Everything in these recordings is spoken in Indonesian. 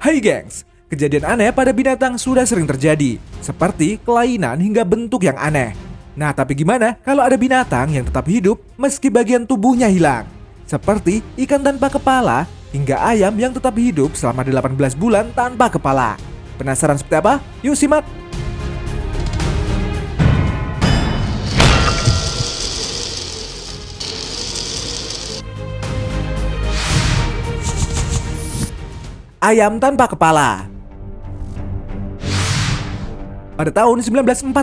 Hai gengs, kejadian aneh pada binatang sudah sering terjadi, seperti kelainan hingga bentuk yang aneh. Nah, tapi gimana kalau ada binatang yang tetap hidup meski bagian tubuhnya hilang? Seperti ikan tanpa kepala hingga ayam yang tetap hidup selama 18 bulan tanpa kepala. Penasaran seperti apa? Yuk simak! Ayam tanpa kepala. Pada tahun 1945,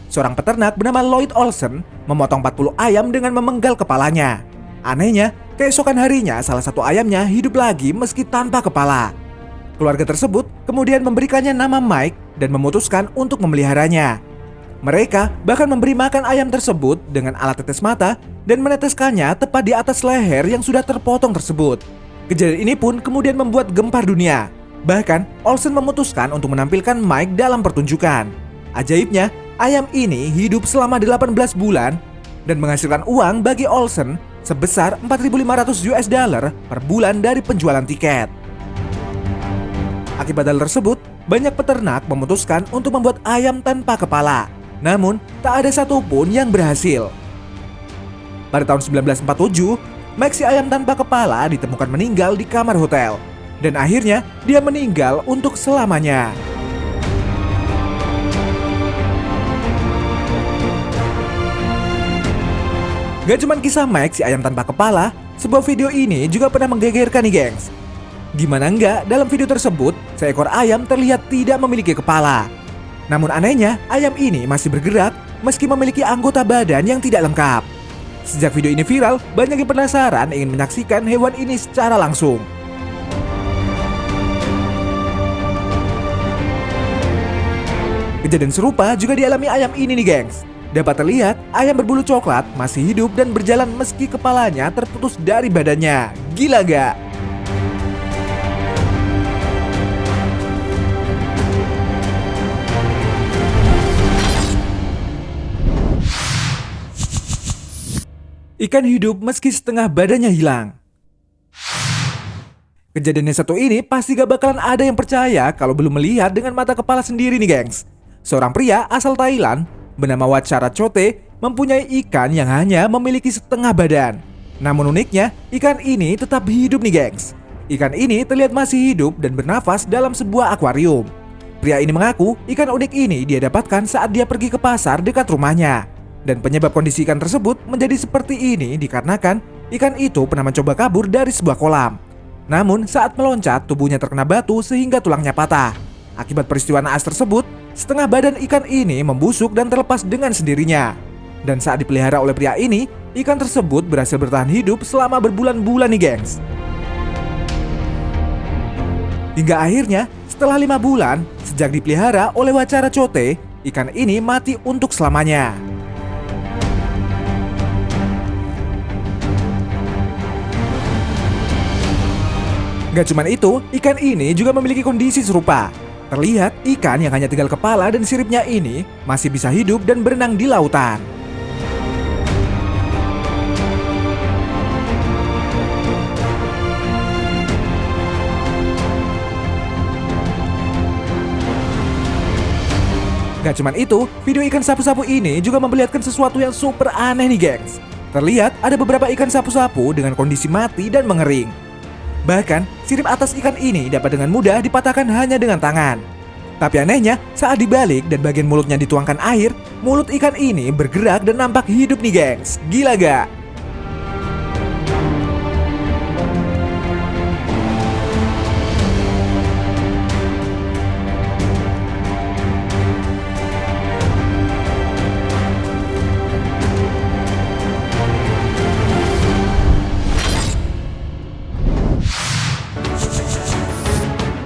seorang peternak bernama Lloyd Olsen memotong 40 ayam dengan memenggal kepalanya. Anehnya, keesokan harinya salah satu ayamnya hidup lagi meski tanpa kepala. Keluarga tersebut kemudian memberikannya nama Mike dan memutuskan untuk memeliharanya. Mereka bahkan memberi makan ayam tersebut dengan alat tetes mata dan meneteskannya tepat di atas leher yang sudah terpotong tersebut. Kejadian ini pun kemudian membuat gempar dunia. Bahkan, Olsen memutuskan untuk menampilkan Mike dalam pertunjukan. Ajaibnya, ayam ini hidup selama 18 bulan dan menghasilkan uang bagi Olsen sebesar $4.500 per bulan dari penjualan tiket. Akibat hal tersebut, banyak peternak memutuskan untuk membuat ayam tanpa kepala. Namun, tak ada satupun yang berhasil. Pada tahun 1947, Mike si ayam tanpa kepala ditemukan meninggal di kamar hotel. Dan akhirnya dia meninggal untuk selamanya. Gak cuman kisah Mike si ayam tanpa kepala, sebuah video ini juga pernah menggegerkan nih gengs. Gimana enggak, dalam video tersebut seekor ayam terlihat tidak memiliki kepala. Namun anehnya, ayam ini masih bergerak meski memiliki anggota badan yang tidak lengkap. Sejak video ini viral, banyak yang penasaran ingin menyaksikan hewan ini secara langsung. Kejadian serupa juga dialami ayam ini nih gengs. Dapat terlihat, ayam berbulu coklat masih hidup dan berjalan meski kepalanya terputus dari badannya. Gila gak? Ikan hidup meski setengah badannya hilang. Kejadian yang satu ini pasti gak bakalan ada yang percaya kalau belum melihat dengan mata kepala sendiri nih gengs. Seorang pria asal Thailand bernama Wachtcharochote mempunyai ikan yang hanya memiliki setengah badan. Namun uniknya, ikan ini tetap hidup nih gengs. Ikan ini terlihat masih hidup dan bernafas dalam sebuah akuarium. Pria ini mengaku ikan unik ini dia dapatkan saat dia pergi ke pasar dekat rumahnya. Dan penyebab kondisi ikan tersebut menjadi seperti ini dikarenakan ikan itu pernah mencoba kabur dari sebuah kolam. Namun saat meloncat tubuhnya terkena batu sehingga tulangnya patah. Akibat peristiwa naas tersebut, setengah badan ikan ini membusuk dan terlepas dengan sendirinya. Dan saat dipelihara oleh pria ini, ikan tersebut berhasil bertahan hidup selama berbulan-bulan nih gengs. Hingga akhirnya, setelah 5 bulan, sejak dipelihara oleh Wachtcharochote, ikan ini mati untuk selamanya. Gak cuman itu, ikan ini juga memiliki kondisi serupa. Terlihat ikan yang hanya tinggal kepala dan siripnya ini masih bisa hidup dan berenang di lautan. Gak cuman itu, video ikan sapu-sapu ini juga memperlihatkan sesuatu yang super aneh nih gengs. Terlihat ada beberapa ikan sapu-sapu dengan kondisi mati dan mengering. Bahkan, sirip atas ikan ini dapat dengan mudah dipatahkan hanya dengan tangan. Tapi anehnya, saat dibalik dan bagian mulutnya dituangkan air, mulut ikan ini bergerak dan nampak hidup nih gengs. Gila gak?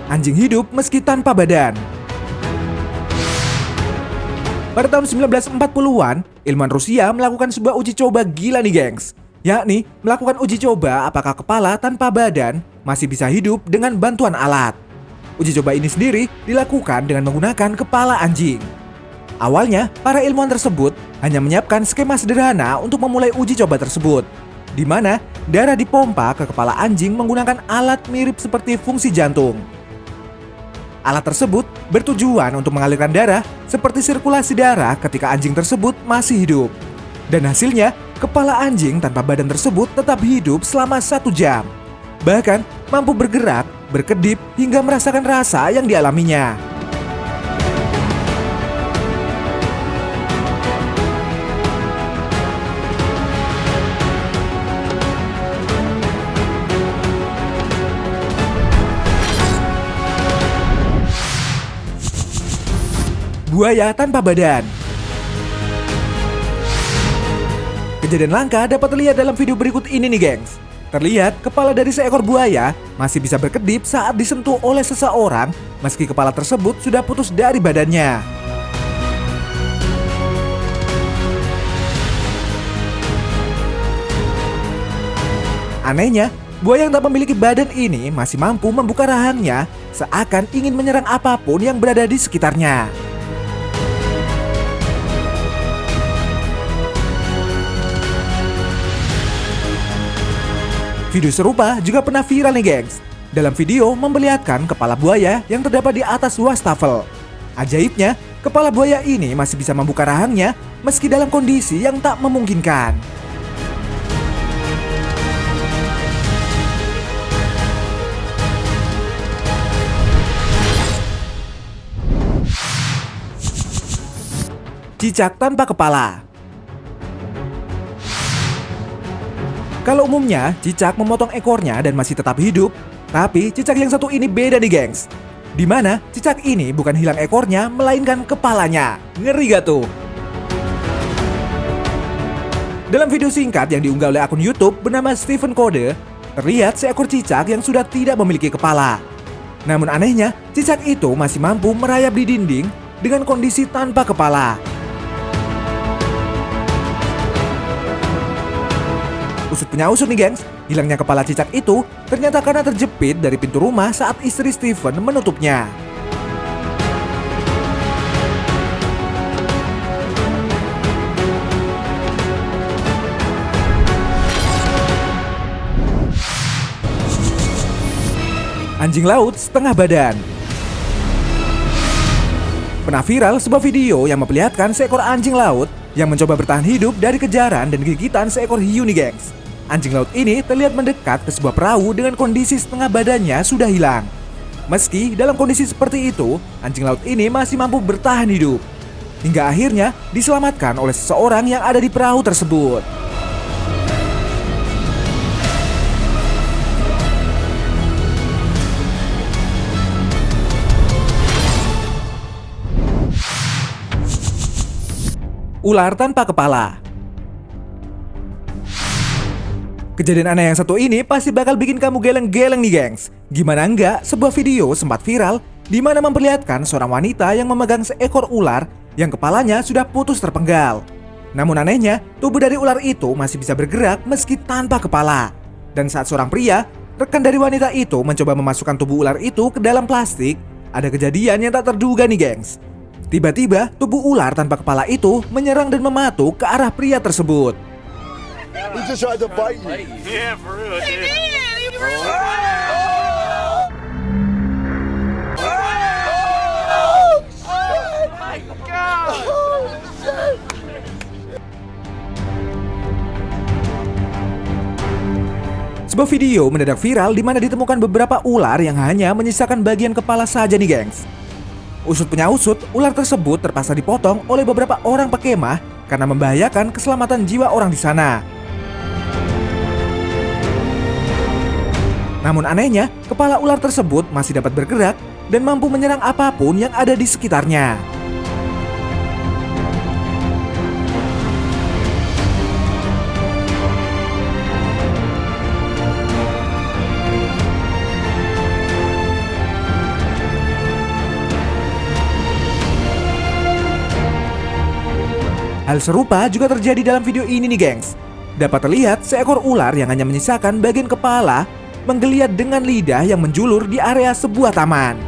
Anjing hidup meski tanpa badan. Pada tahun 1940-an, ilmuwan Rusia melakukan sebuah uji coba gila nih gengs. Yakni melakukan uji coba apakah kepala tanpa badan masih bisa hidup dengan bantuan alat. Uji coba ini sendiri dilakukan dengan menggunakan kepala anjing. Awalnya, para ilmuwan tersebut hanya menyiapkan skema sederhana untuk memulai uji coba tersebut, di mana darah dipompa ke kepala anjing menggunakan alat mirip seperti fungsi jantung. Alat tersebut bertujuan untuk mengalirkan darah seperti sirkulasi darah ketika anjing tersebut masih hidup. Dan hasilnya, kepala anjing tanpa badan tersebut tetap hidup selama 1 jam. Bahkan mampu bergerak, berkedip, hingga merasakan rasa yang dialaminya. Buaya tanpa badan. Kejadian langka dapat terlihat dalam video berikut ini nih gengs. Terlihat kepala dari seekor buaya masih bisa berkedip saat disentuh oleh seseorang meski kepala tersebut sudah putus dari badannya. Anehnya, buaya yang tak memiliki badan ini masih mampu membuka rahangnya seakan ingin menyerang apapun yang berada di sekitarnya. Video serupa juga pernah viral nih gengs. Dalam video memperlihatkan kepala buaya yang terdapat di atas wastafel. Ajaibnya, kepala buaya ini masih bisa membuka rahangnya meski dalam kondisi yang tak memungkinkan. Cicak tanpa kepala. Kalau umumnya, cicak memotong ekornya dan masih tetap hidup. Tapi cicak yang satu ini beda nih gengs. Dimana cicak ini bukan hilang ekornya, melainkan kepalanya. Ngeri gak tuh? Dalam video singkat yang diunggah oleh akun YouTube bernama Stephen Code, terlihat seekor cicak yang sudah tidak memiliki kepala. Namun anehnya, cicak itu masih mampu merayap di dinding dengan kondisi tanpa kepala. Usut punya usut nih gengs, hilangnya kepala cicak itu ternyata karena terjepit dari pintu rumah saat istri Stephen menutupnya. Anjing laut setengah badan. Pernah viral sebuah video yang memperlihatkan seekor anjing laut yang mencoba bertahan hidup dari kejaran dan gigitan seekor hiu nih gengs. Anjing laut ini terlihat mendekat ke sebuah perahu dengan kondisi setengah badannya sudah hilang. Meski dalam kondisi seperti itu, anjing laut ini masih mampu bertahan hidup. Hingga akhirnya diselamatkan oleh seseorang yang ada di perahu tersebut. Ular tanpa kepala. Kejadian aneh yang satu ini pasti bakal bikin kamu geleng-geleng nih gengs. Gimana enggak, sebuah video sempat viral di mana memperlihatkan seorang wanita yang memegang seekor ular yang kepalanya sudah putus terpenggal. Namun anehnya, tubuh dari ular itu masih bisa bergerak meski tanpa kepala. Dan saat seorang pria, rekan dari wanita itu mencoba memasukkan tubuh ular itu ke dalam plastik, ada kejadian yang tak terduga nih gengs. Tiba-tiba, tubuh ular tanpa kepala itu menyerang dan mematuk ke arah pria tersebut. He just tried to bite you. Yeah, for real, dude. Sebuah video mendadak viral di mana ditemukan beberapa ular yang hanya menyisakan bagian kepala saja nih gengs. Usut punya usut, ular tersebut terpaksa dipotong oleh beberapa orang pekemah karena membahayakan keselamatan jiwa orang di sana. Namun anehnya, kepala ular tersebut masih dapat bergerak dan mampu menyerang apapun yang ada di sekitarnya. Hal serupa juga terjadi dalam video ini nih gengs. Dapat terlihat seekor ular yang hanya menyisakan bagian kepala menggeliat dengan lidah yang menjulur di area sebuah taman.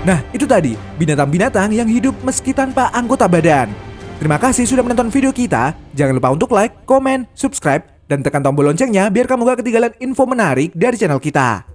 Nah, itu tadi binatang-binatang yang hidup meski tanpa anggota badan. Terima kasih sudah menonton video kita. Jangan lupa untuk like, komen, subscribe, dan tekan tombol loncengnya biar kamu gak ketinggalan info menarik dari channel kita.